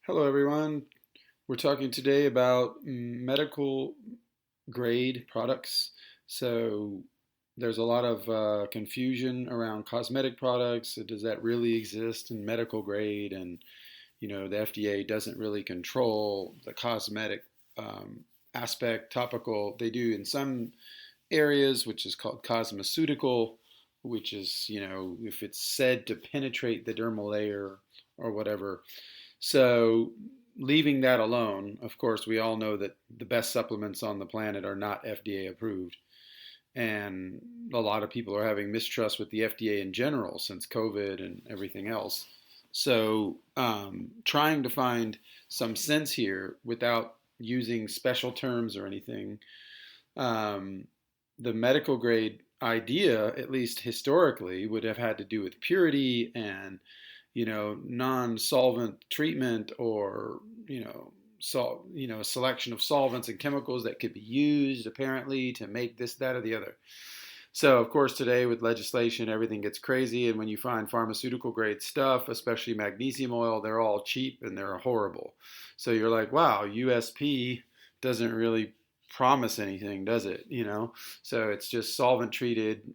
Hello, everyone. We're talking today about medical grade products. So, there's a lot of confusion around cosmetic products. Does that really exist in medical grade? And, the FDA doesn't really control the cosmetic aspect, topical. They do in some areas, which is called cosmeceutical, which is, if it's said to penetrate the dermal layer or whatever. So, leaving that alone, of course, we all know that the best supplements on the planet are not FDA approved. And a lot of people are having mistrust with the FDA in general since COVID and everything else. So, trying to find some sense here without using special terms or anything, um, the medical grade idea, at least historically, would have had to do with purity and non-solvent treatment or a selection of solvents and chemicals that could be used apparently to make this, that, or the other. So of course today with legislation everything gets crazy, and when you find pharmaceutical grade stuff, especially magnesium oil, they're all cheap and they're horrible. So you're like, wow, USP doesn't really promise anything, does it? So it's just solvent treated,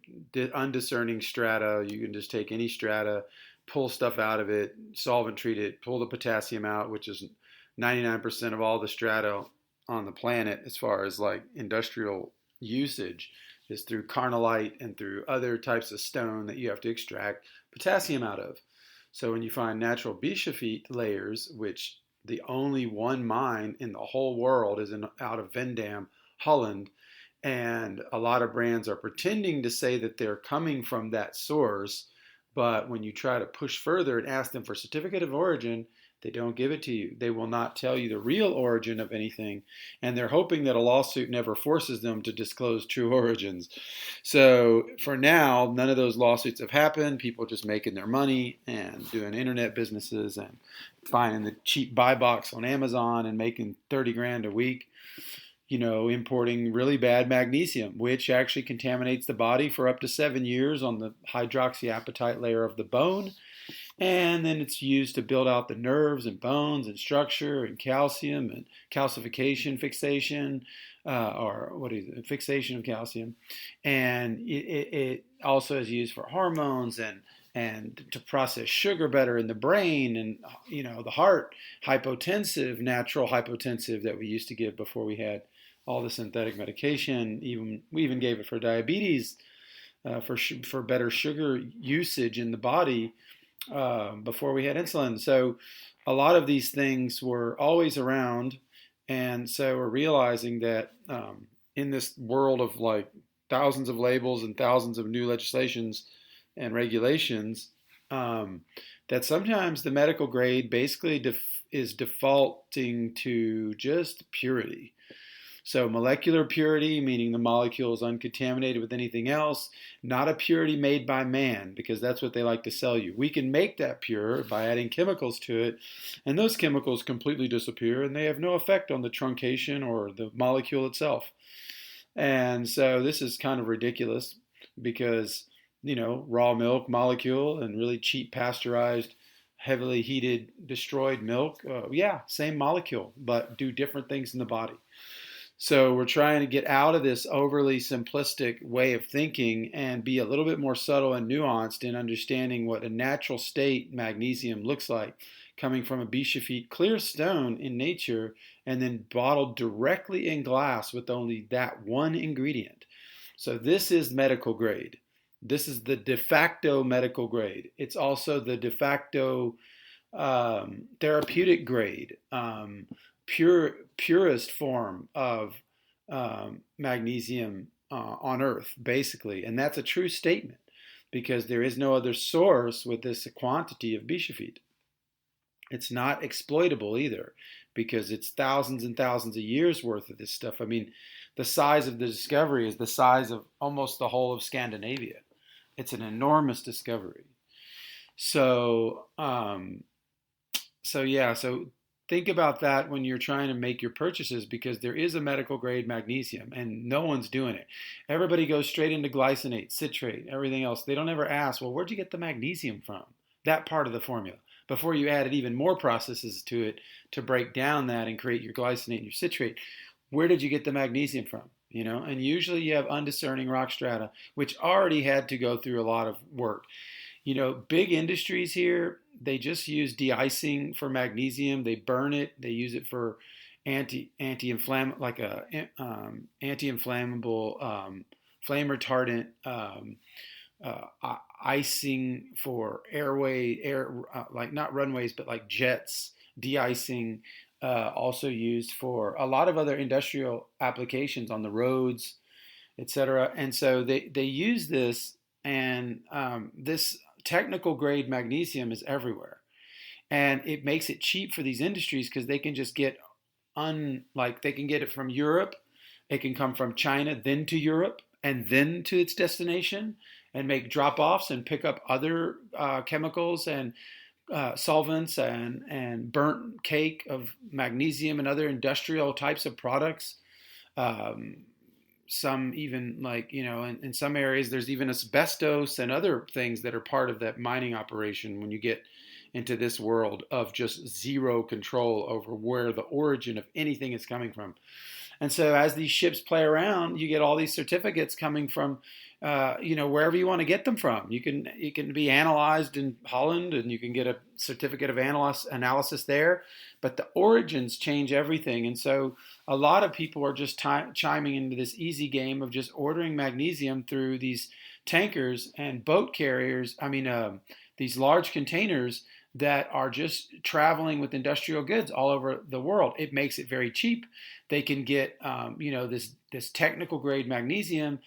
undiscerning strata. You can just take any strata, pull stuff out of it, solvent treat it, pull the potassium out, which is 99% of all the strata on the planet as far as like industrial usage is through carnallite and through other types of stone that you have to extract potassium out of. So when you find natural bischofite layers, which the only one mine in the whole world is out of Vendam, Holland, and a lot of brands are pretending to say that they're coming from that source, but when you try to push further and ask them for certificate of origin, they don't give it to you. They will not tell you the real origin of anything, and they're hoping that a lawsuit never forces them to disclose true origins. So for now, none of those lawsuits have happened. People are just making their money and doing internet businesses and finding the cheap buy box on Amazon and making 30 grand a week, importing really bad magnesium, which actually contaminates the body for up to 7 years on the hydroxyapatite layer of the bone. And then it's used to build out the nerves and bones and structure and calcium and calcification fixation, or what is it, fixation of calcium. And it also is used for hormones and to process sugar better in the brain and the heart, hypotensive, natural hypotensive that we used to give before we had all the synthetic medication. We even gave it for diabetes, for better sugar usage in the body, before we had insulin. So a lot of these things were always around, and so we're realizing that in this world of like thousands of labels and thousands of new legislations and regulations, that sometimes the medical grade basically is defaulting to just purity. So molecular purity, meaning the molecule is uncontaminated with anything else, not a purity made by man, because that's what they like to sell you. We can make that pure by adding chemicals to it, and those chemicals completely disappear, and they have no effect on the truncation or the molecule itself. And so this is kind of ridiculous because, raw milk molecule and really cheap pasteurized, heavily heated, destroyed milk, yeah, same molecule, but do different things in the body. So we're trying to get out of this overly simplistic way of thinking and be a little bit more subtle and nuanced in understanding what a natural state magnesium looks like, coming from a bischofite clear stone in nature and then bottled directly in glass with only that one ingredient. So this is medical grade. This is the de facto medical grade. It's also the de facto therapeutic grade. Purest form of magnesium on Earth, basically. And that's a true statement because there is no other source with this quantity of bischofite. It's not exploitable either because it's thousands and thousands of years worth of this stuff. I mean, the size of the discovery is the size of almost the whole of Scandinavia. It's an enormous discovery. So, so think about that when you're trying to make your purchases because there is a medical grade magnesium and no one's doing it. Everybody goes straight into glycinate, citrate, everything else. They don't ever ask, well, where'd you get the magnesium from? That part of the formula. before you added even more processes to it to break down that and create your glycinate and your citrate. Where did you get the magnesium from? You know, and usually you have undiscerning rock strata, which already had to go through a lot of work. You know, big industries here, they just use de-icing for magnesium. They burn it. They use it for anti-inflammable, like a anti-inflammable, flame retardant, icing for like not runways, but like jets. De-icing, also used for a lot of other industrial applications on the roads, etc. And so they use this, and this technical grade magnesium is everywhere, and it makes it cheap for these industries because they can just get like they can get it from Europe, it can come from China, then to Europe, and then to its destination, and make drop offs and pick up other chemicals and solvents and burnt cake of magnesium and other industrial types of products. Um, some even, like, you know, in some areas there's even asbestos and other things that are part of that mining operation when you get into this world of just zero control over where the origin of anything is coming from. And so as these ships play around, you get all these certificates coming from, you know, wherever you want to get them from. You can be analyzed in Holland, and you can get a certificate of analysis there. But the origins change everything. And so a lot of people are just chiming into this easy game of just ordering magnesium through these tankers and boat carriers. I mean, these large containers that are just traveling with industrial goods all over the world. It makes it very cheap. They can get, you know, this technical grade magnesium,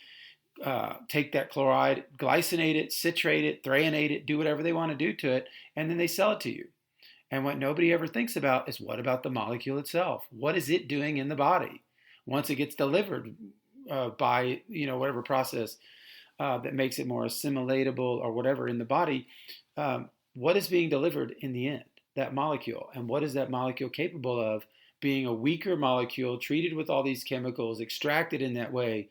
take that chloride, glycinate it, citrate it, threonate it, do whatever they want to do to it, and then they sell it to you. And what nobody ever thinks about is, what about the molecule itself? What is it doing in the body once it gets delivered by, you know, whatever process that makes it more assimilatable or whatever in the body? What is being delivered in the end? That molecule. And what is that molecule capable of? Being a weaker molecule treated with all these chemicals, extracted in that way,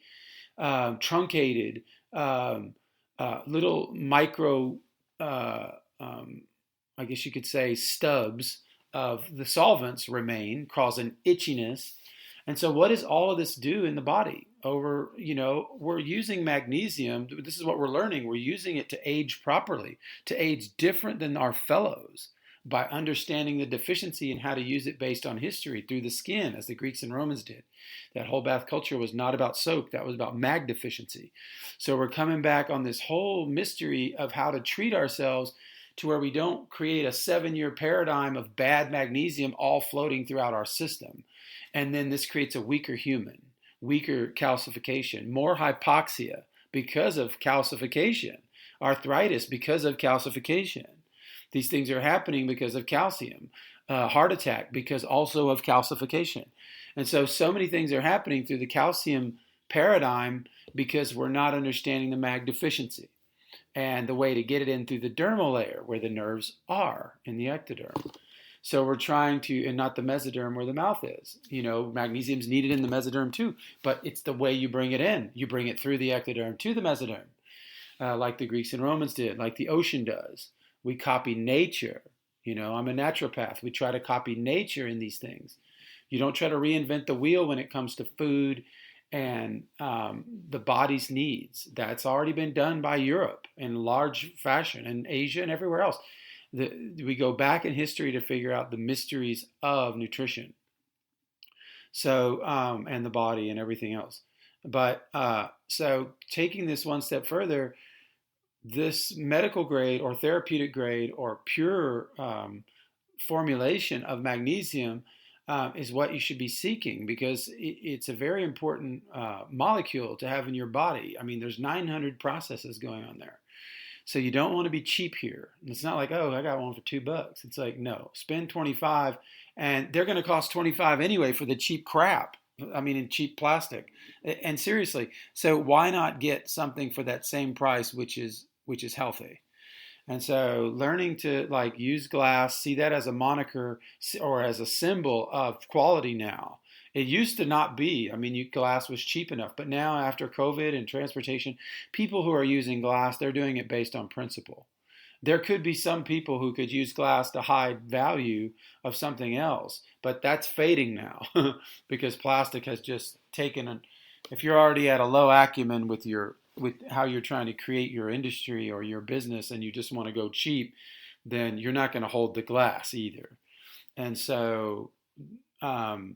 truncated, little micro, I guess you could say, stubs of the solvents remain, causing itchiness. And so what does all of this do in the body? Over, you know, we're using magnesium. This is what we're learning. We're using it to age properly, to age different than our fellows, by understanding the deficiency and how to use it based on history through the skin, as the Greeks and Romans did. That whole bath culture was not about soap. That was about mag deficiency. So we're coming back on this whole mystery of how to treat ourselves to where we don't create a 7-year paradigm of bad magnesium all floating throughout our system. And then this creates a weaker human, weaker calcification, more hypoxia because of calcification, arthritis because of calcification. These things are happening because of calcium, heart attack because also of calcification. And so many things are happening through the calcium paradigm because we're not understanding the mag deficiency and the way to get it in through the dermal layer where the nerves are in the ectoderm. So we're trying to, and not the mesoderm where the mouth is. You know, magnesium's needed in the mesoderm too, but it's the way you bring it in. You bring it through the ectoderm to the mesoderm, like the Greeks and Romans did, like the ocean does. We copy nature. You know, I'm a naturopath. We try to copy nature in these things. You don't try to reinvent the wheel when it comes to food and the body's needs. That's already been done by Europe in large fashion, and Asia and everywhere else. We go back in history to figure out the mysteries of nutrition. So, and the body and everything else. But so taking this one step further, this medical grade or therapeutic grade or pure formulation of magnesium is what you should be seeking, because it's a very important molecule to have in your body. I mean, there's 900 processes going on there. So you don't want to be cheap here. It's not like, oh, I got one for $2. It's like, no, spend 25, and they're going to cost 25 anyway for the cheap crap. I mean, in cheap plastic. And seriously, so why not get something for that same price, which is healthy? And so learning to like use glass, see that as a moniker or as a symbol of quality now. It used to not be. I mean, glass was cheap enough. But now after COVID and transportation, people who are using glass, they're doing it based on principle. There could be some people who could use glass to hide value of something else, but that's fading now because plastic has just taken an. If you're already at a low acumen with how you're trying to create your industry or your business, and you just want to go cheap, then you're not going to hold the glass either. And so, um,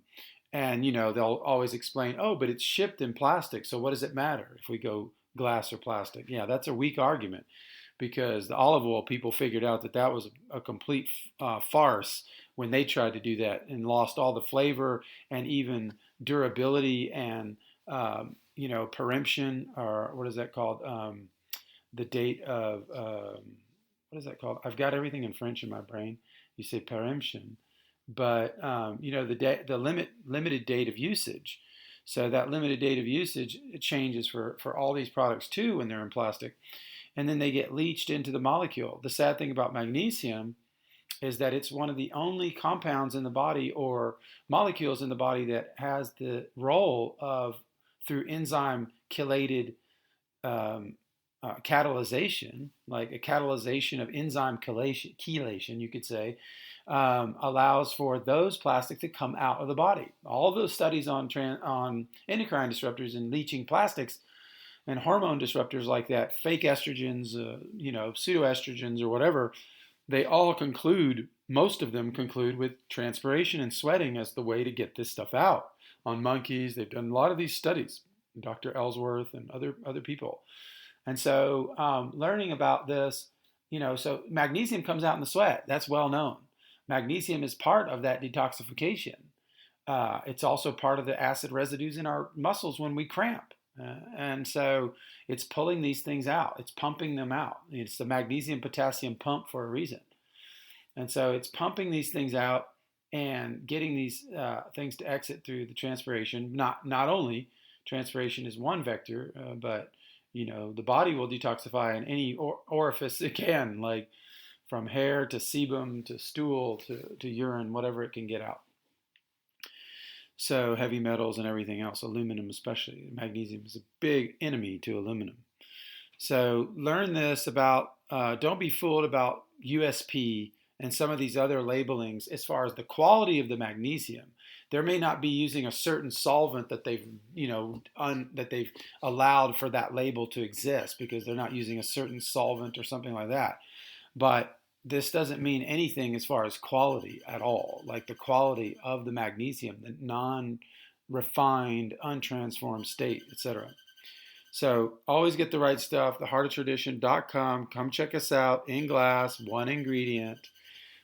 and they'll always explain, oh, but it's shipped in plastic, so what does it matter if we go glass or plastic? Yeah, that's a weak argument because the olive oil people figured out that that was a complete farce when they tried to do that and lost all the flavor and even durability and peremption, or what is that called? The date of what is that called? I've got everything in French in my brain. You say peremption, but the limited date of usage. So that limited date of usage changes for all these products too when they're in plastic, and then they get leached into the molecule. The sad thing about magnesium is that it's one of the only compounds in the body or molecules in the body that has the role of, through enzyme chelated catalyzation, like a catalyzation of enzyme chelation, you could say, allows for those plastics to come out of the body. All those studies on endocrine disruptors and leaching plastics and hormone disruptors like that, fake estrogens, pseudoestrogens or whatever, they all conclude, most of them conclude with transpiration and sweating as the way to get this stuff out. On monkeys, they've done a lot of these studies, Dr. Ellsworth and other people. And so learning about this, so magnesium comes out in the sweat. That's well known. Magnesium is part of that detoxification. It's also part of the acid residues in our muscles when we cramp. And so it's pulling these things out. It's pumping them out. It's the magnesium potassium pump for a reason. And so it's pumping these things out and getting these things to exit through the transpiration. Not only transpiration is one vector, but the body will detoxify in any orifice it can, like from hair to sebum to stool to urine, whatever it can get out. So heavy metals and everything else, aluminum especially. Magnesium is a big enemy to aluminum. So learn this about, don't be fooled about USP and some of these other labelings as far as the quality of the magnesium. There may not be using a certain solvent that they've allowed for that label to exist because they're not using a certain solvent or something like that. But this doesn't mean anything as far as quality at all, like the quality of the magnesium, the non-refined, untransformed state, etc. So always get the right stuff, theheartoftradition.com. Come check us out in glass, one ingredient.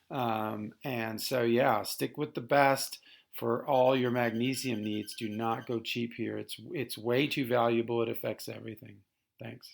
And so, yeah, stick with the best for all your magnesium needs. Do not go cheap here. It's way too valuable. It affects everything. Thanks.